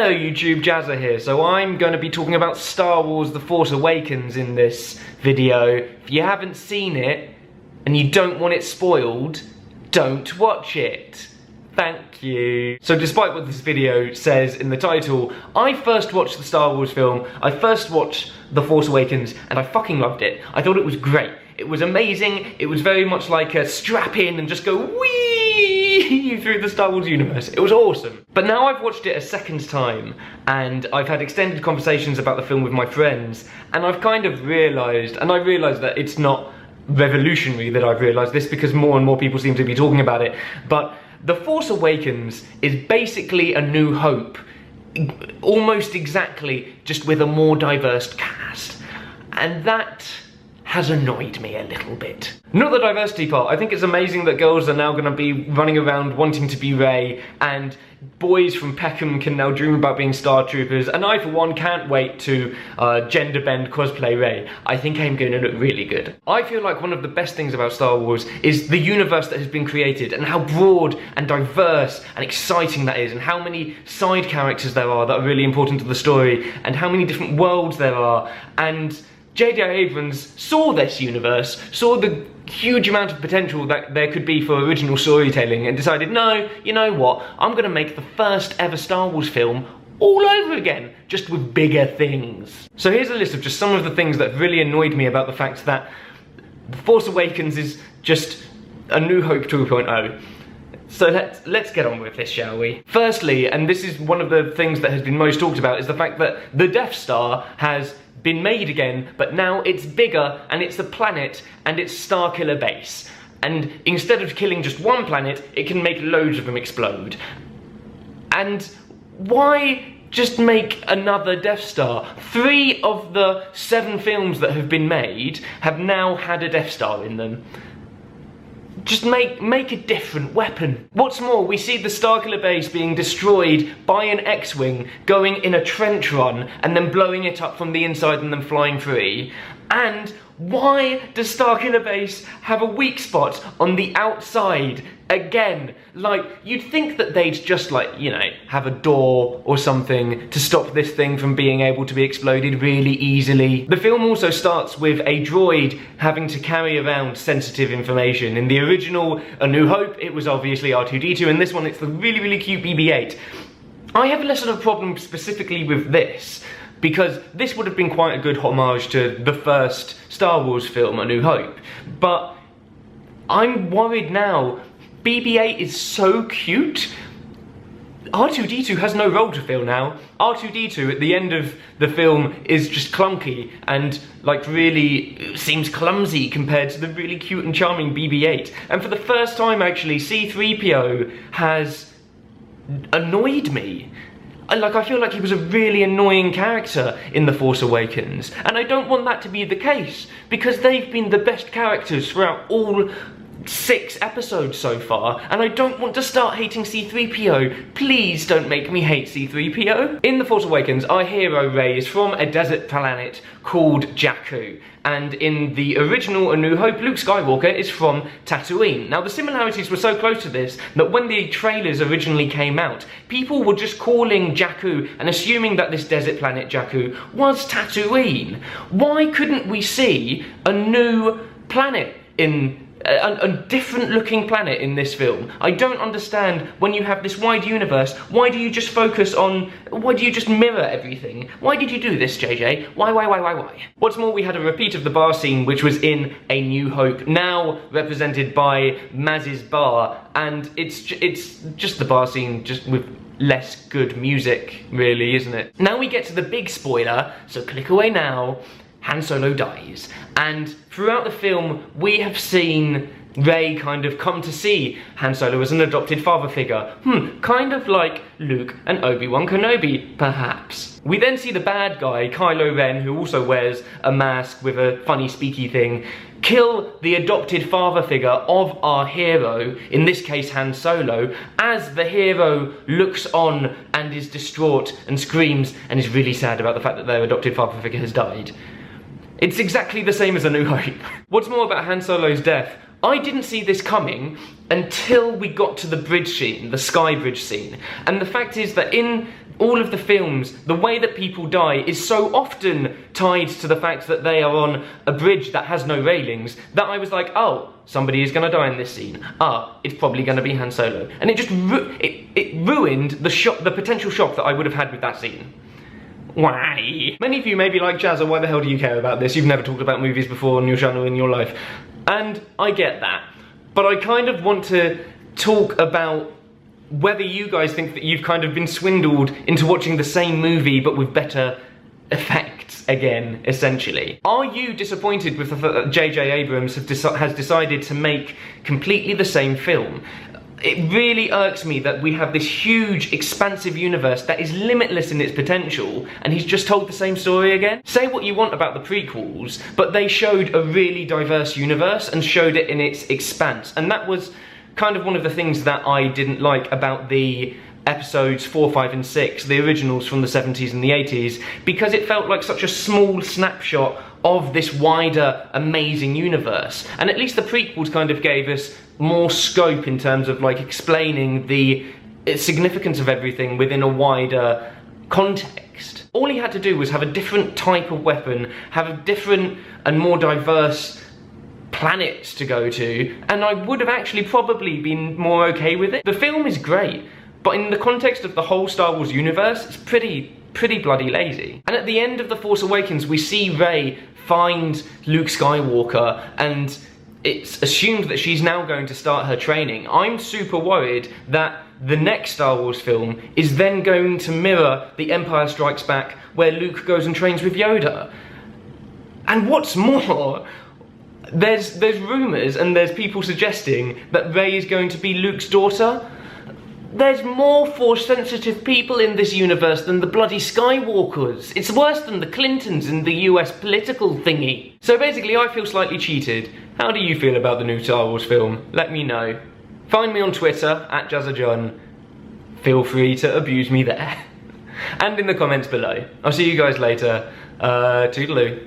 Hello YouTube, Jazza here. So I'm going to be talking about Star Wars The Force Awakens in this video. If you haven't seen it, and you don't want it spoiled, don't watch it. Thank you. So despite what this video says in the title, I first watched the Star Wars film, I first watched The Force Awakens, and I fucking loved it. I thought it was great. It was amazing. It was very much like a strap in and just go whee through the Star Wars universe. It was awesome. But now I've watched it a second time, and I've had extended conversations about the film with my friends, and I've kind of realised, and I realised that it's not revolutionary that I've realised this because more and more people seem to be talking about it, but The Force Awakens is basically A New Hope, almost exactly, just with a more diverse cast. And that has annoyed me a little bit. Not the diversity part. I think it's amazing that girls are now going to be running around wanting to be Rey, and boys from Peckham can now dream about being Star Troopers, and I for one can't wait to gender bend cosplay Rey. I think I'm going to look really good. I feel like one of the best things about Star Wars is the universe that has been created, and how broad and diverse and exciting that is, and how many side characters there are that are really important to the story, and how many different worlds there are. And J.J. Abrams saw this universe, saw the huge amount of potential that there could be for original storytelling, and decided, no, you know what, I'm gonna make the first ever Star Wars film all over again, just with bigger things. So here's a list of just some of the things that really annoyed me about the fact that The Force Awakens is just A New Hope 2.0. So let's get on with this, shall we? Firstly, and this is one of the things that has been most talked about, is the fact that the Death Star has been made again, but now it's bigger, and it's a planet, and it's Starkiller Base. And instead of killing just one planet, it can make loads of them explode. And why just make another Death Star? 3 of the 7 films that have been made have now had a Death Star in them. Just make a different weapon. What's more, we see the Starkiller Base being destroyed by an X-Wing going in a trench run and then blowing it up from the inside and then flying free. And why does Starkiller Base have a weak spot on the outside again? Like, you'd think that they'd just, like, you know, have a door or something to stop this thing from being able to be exploded really easily. The film also starts with a droid having to carry around sensitive information. In the original A New Hope, it was obviously R2-D2, and this one it's the really, really cute BB-8. I have less of a problem specifically with this, because this would have been quite a good homage to the first Star Wars film, A New Hope. But I'm worried now. BB-8 is so cute. R2-D2 has no role to fill now. R2-D2 at the end of the film is just clunky and like really seems clumsy compared to the really cute and charming BB-8. And for the first time actually, C-3PO has annoyed me. I feel like he was a really annoying character in The Force Awakens, and I don't want that to be the case, because they've been the best characters throughout all 6 episodes so far, and I don't want to start hating C-3PO. Please don't make me hate C-3PO. In The Force Awakens, our hero Rey is from a desert planet called Jakku, and in the original A New Hope, Luke Skywalker is from Tatooine. Now the similarities were so close to this that when the trailers originally came out, people were just calling Jakku and assuming that this desert planet Jakku was Tatooine. Why couldn't we see a new planet in a different looking planet in this film? I don't understand, when you have this wide universe, why do you just focus on, why do you just mirror everything? Why did you do this, JJ? Why? What's more, we had a repeat of the bar scene which was in A New Hope, now represented by Maz's bar, and it's just the bar scene, just with less good music, really, isn't it? Now we get to the big spoiler, so click away now. Han Solo dies, and throughout the film we have seen Rey kind of come to see Han Solo as an adopted father figure. Kind of like Luke and Obi-Wan Kenobi, perhaps. We then see the bad guy, Kylo Ren, who also wears a mask with a funny speaky thing, kill the adopted father figure of our hero, in this case Han Solo, as the hero looks on and is distraught and screams and is really sad about the fact that their adopted father figure has died. It's exactly the same as A New Hope. What's more about Han Solo's death, I didn't see this coming until we got to the bridge scene, the sky bridge scene. And the fact is that in all of the films, the way that people die is so often tied to the fact that they are on a bridge that has no railings, that I was like, oh, somebody is gonna die in this scene. It's probably gonna be Han Solo. And it just it ruined the potential shock that I would have had with that scene. Why? Many of you may be like, Jazza, why the hell do you care about this? You've never talked about movies before on your channel in your life. And I get that. But I kind of want to talk about whether you guys think that you've kind of been swindled into watching the same movie but with better effects again, essentially. Are you disappointed with the fact that J.J. Abrams has decided to make completely the same film? It really irks me that we have this huge, expansive universe that is limitless in its potential, and he's just told the same story again. Say what you want about the prequels, but they showed a really diverse universe and showed it in its expanse, and that was kind of one of the things that I didn't like about the episodes 4, 5 and 6, the originals from the 70s and the 80s, because it felt like such a small snapshot of this wider, amazing universe. And at least the prequels kind of gave us more scope in terms of like explaining the significance of everything within a wider context. All he had to do was have a different type of weapon, have a different and more diverse planets to go to, and I would have actually probably been more okay with it. The film is great, but in the context of the whole Star Wars universe, it's pretty bloody lazy. And at the end of The Force Awakens, we see Rey find Luke Skywalker, and it's assumed that she's now going to start her training. I'm super worried that the next Star Wars film is then going to mirror The Empire Strikes Back, where Luke goes and trains with Yoda. And what's more, there's rumours and there's people suggesting that Rey is going to be Luke's daughter. There's more Force-sensitive people in this universe than the bloody Skywalkers. It's worse than the Clintons in the US political thingy. So basically, I feel slightly cheated. How do you feel about the new Star Wars film? Let me know. Find me on Twitter, @JazzaJohn. Feel free to abuse me there. And in the comments below. I'll see you guys later. Toodaloo.